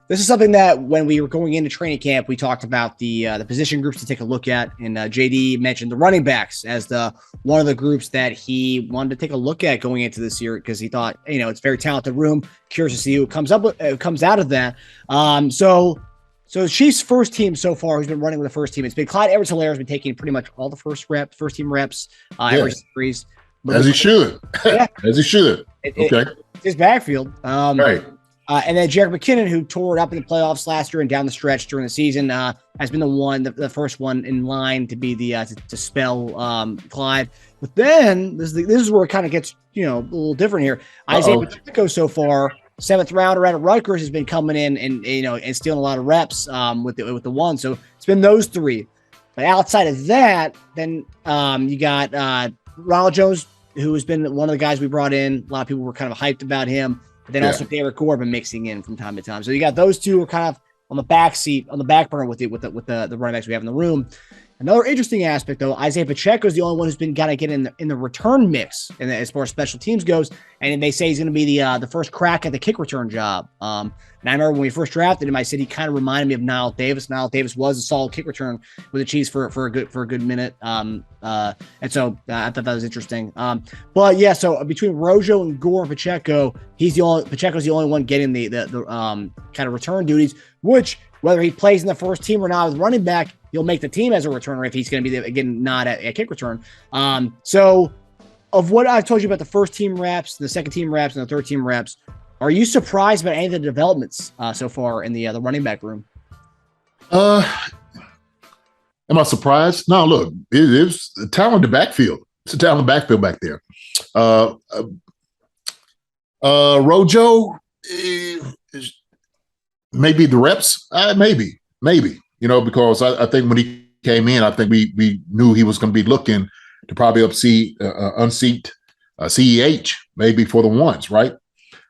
this is something that when we were going into training camp, we talked about the position groups to take a look at, and JD mentioned the running backs as the one of the groups that he wanted to take a look at going into this year because he thought, it's a very talented room. Curious to see who comes out of that. So Chiefs' first team so far, who's been running with the first team, it's been Clyde Edwards-Helaire has been taking pretty much all the first team reps every series. As he should. Yeah. As he should. Okay. It's his backfield. Right. And then Jerick McKinnon, who tore it up in the playoffs last year and down the stretch during the season, has been the first one in line to be to spell Clyde. But then this is where it kind of gets a little different here. Isiah Pacheco so far, 7th rounder out of Rutgers, has been coming in and stealing a lot of reps with the one. So it's been those three. But outside of that, then you got Ronald Jones, who has been one of the guys we brought in. A lot of people were kind of hyped about him. But then also Derrick Gore been mixing in from time to time. So you got those two are kind of on the back burner with the running backs we have in the room. Another interesting aspect, though, Isiah Pacheco is the only one who's been kind of getting in the return mix, and as far as special teams goes. And they say he's going to be the first crack at the kick return job. And I remember when we first drafted him, I said he kind of reminded me of Ronald Davis. Ronald Davis was a solid kick return with the Chiefs for a good minute. And so I thought that was interesting. But yeah, so between Rojo and Gore and Pacheco, Pacheco's the only one getting the kind of return duties, which whether he plays in the first team or not as running back, he'll make the team as a returner if he's going to be again not a kick return. So of what I've told you about the first team reps, the second team reps, and the third team reps, are you surprised about any of the developments so far in the running back room? Am I surprised? No, look, it's a talented backfield. It's a talented backfield back there. Rojo, maybe the reps, maybe, because I think when he came in, I think we knew he was going to be looking to probably unseat CEH maybe for the ones, right?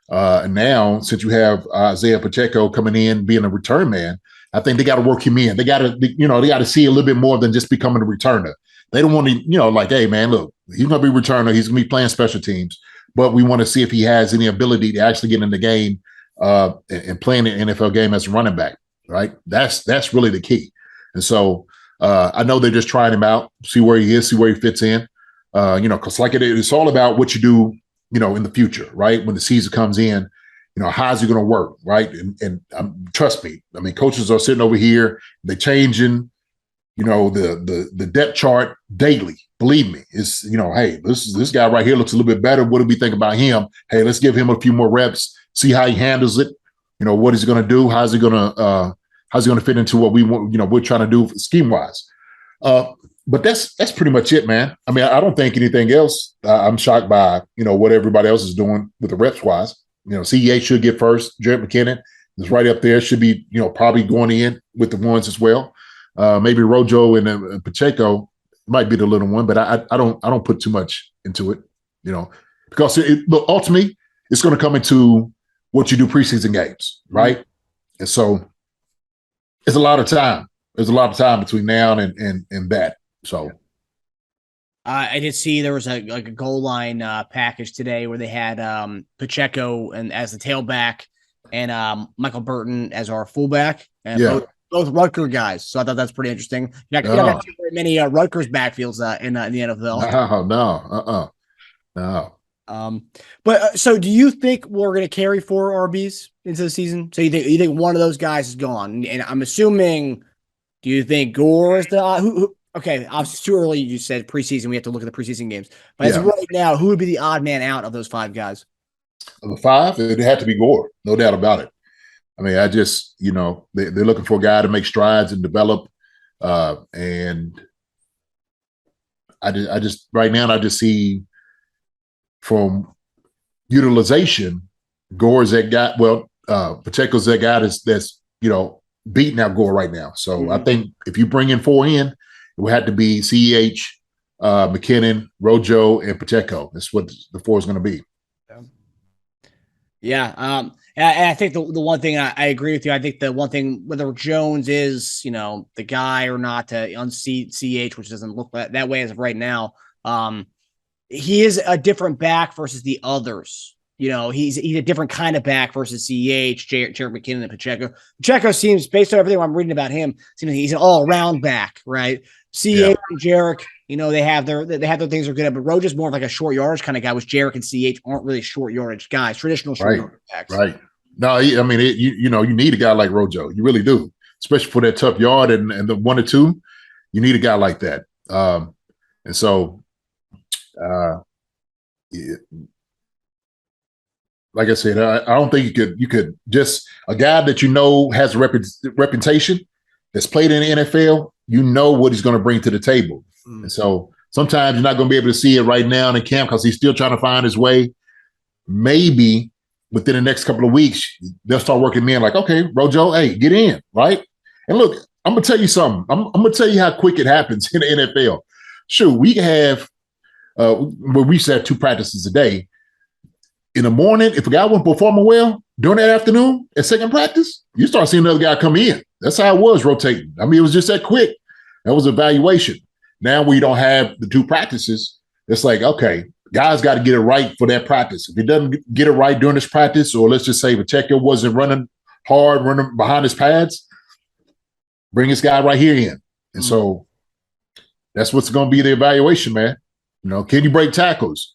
And now, since you have Isiah Pacheco coming in, being a return man, I think they got to work him in. They got to see a little bit more than just becoming a returner. They don't want to, hey, man, look, he's going to be a returner. He's going to be playing special teams, but we want to see if he has any ability to actually get in the game and playing an NFL game as a running back, right? That's really the key. And so I know they're just trying him out, see where he is, see where he fits in, because it's all about what you do, in the future, right? When the season comes in, how's it going to work, right? And trust me, I mean, coaches are sitting over here, they're changing, the depth chart daily. Believe me, it's, hey, this guy right here looks a little bit better. What do we think about him? Hey, let's give him a few more reps, see how he handles it. What is he going to do? How's he going to fit into what we want, we're trying to do scheme wise. But that's pretty much it, man. I mean, I don't think anything else. I'm shocked by, what everybody else is doing with the reps wise. CEA should get first. Jerick McKinnon is right up there. Should be, probably going in with the ones as well. Maybe Rojo and Pacheco might be the little one, but I don't put too much into it, because ultimately it's going to come into what you do preseason games, right? And so it's a lot of time. There's a lot of time between now and that. So I did see there was a goal line package today where they had Pacheco and as the tailback and Michael Burton as our fullback, and both Rutgers guys. So I thought that's pretty interesting. You're not going to see very many Rutgers backfields in the NFL. No. But so do you think we're going to carry 4 RBs into the season? So you think one of those guys is gone? And I'm assuming, do you think Gore is the who? Okay, obviously it's too early. You said preseason. We have to look at the preseason games. But as of right now, who would be the odd man out of those 5 guys? Of the 5, it had to be Gore, no doubt about it. I mean, I just, they're looking for a guy to make strides and develop. And I just right now, I just see from utilization, Gore's that guy. Well, Pacheco's that guy that's beating out Gore right now. So I think if you bring in 4 in, it would have to be CEH, McKinnon, Rojo, and Pacheco. That's what the 4 is going to be. Yeah. And I think the one thing I agree with you. I think the one thing, whether Jones is, the guy or not to unseat CH, which doesn't look that way as of right now, he is a different back versus the others he's a different kind of back versus CEH, Jerick McKinnon, and Pacheco. Pacheco seems, based on everything I'm reading about him, seems like he's an all-around back, right? CEH and Jerick, they have their things are good at, but Rojo's more of like a short yardage kind of guy, which Jerick and CEH aren't really short yardage guys, traditional short yardage backs. Right. No, I mean, you need a guy like Rojo. You really do, especially for that tough yard and the 1 or 2. You need a guy like that. And so, like I said, I don't think you could just a guy that has a reputation that's played in the NFL. You know what he's going to bring to the table, and so sometimes you're not going to be able to see it right now in camp because he's still trying to find his way. Maybe within the next couple of weeks, they'll start working men like, okay, Rojo, hey, get in, right? And look, I'm going to tell you something. I'm going to tell you how quick it happens in the NFL. Sure, we have we used to have 2 practices a day. In the morning, if a guy wasn't performing well during that afternoon at second practice, you start seeing another guy come in. That's how it was rotating. I mean, it was just that quick. That was evaluation. Now we don't have the 2 practices. It's like, okay, guys got to get it right for that practice. If he doesn't get it right during this practice, or let's just say Pacheco wasn't running hard, running behind his pads, bring this guy right here in. And so that's what's going to be the evaluation, man. Can you break tackles?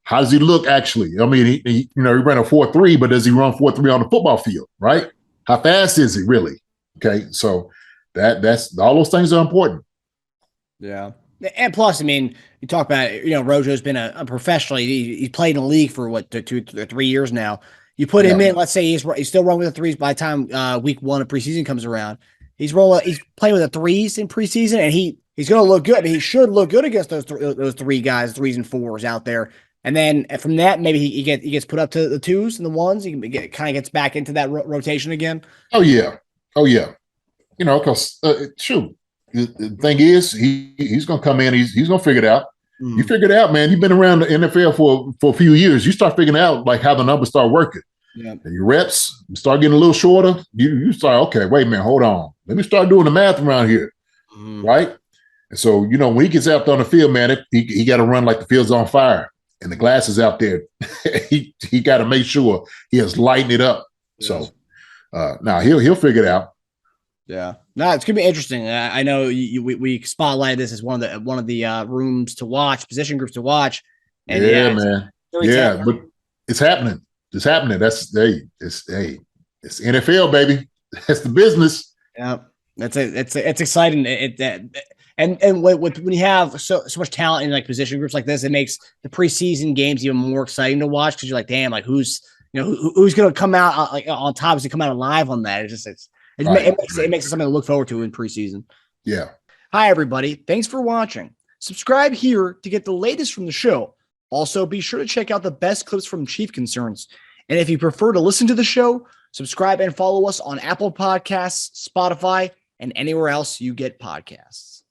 How does he look actually? I mean, he ran a 4.3, but does he run 4.3 on the football field, right? How fast is he really? Okay, so that's all those things are important. Yeah. And plus, I mean, you talk about, Rojo's been a professional. He's played in the league for 2 or 3 years now. You put him in, let's say he's still rolling with the 3s by the time week 1 of preseason comes around. He's playing with the 3s in preseason, and he's going to look good. I mean, he should look good against those 3 guys, 3s and 4s out there. And then from that, maybe he gets put up to the 2s and the 1s. He kind of gets back into that rotation again. Oh yeah. Because shoot, the thing is, he's going to come in. He's going to figure it out. You figure it out, man. You've been around the NFL for a few years. You start figuring out like how the numbers start working. Yeah. And your reps start getting a little shorter. You start, okay, wait a minute, hold on. Let me start doing the math around here, right? And so, when he gets out on the field, man, he got to run like the field's on fire. And the glass is out there. he got to make sure he has lightened it up. Yes. So now he'll figure it out. Yeah, no, it's gonna be interesting. I know we spotlighted this as one of the rooms to watch, position groups to watch. And man, but it's happening. It's happening. It's NFL, baby. That's the business. Yeah, it's exciting. And when you have so much talent in like position groups like this, it makes the preseason games even more exciting to watch because you're like, damn, like who's going to come out like on top? Is to come out alive on that? It makes it something to look forward to in preseason. Yeah. Hi everybody, thanks for watching. Subscribe here to get the latest from the show. Also, be sure to check out the best clips from Chief Concerns. And if you prefer to listen to the show, subscribe and follow us on Apple Podcasts, Spotify, and anywhere else you get podcasts.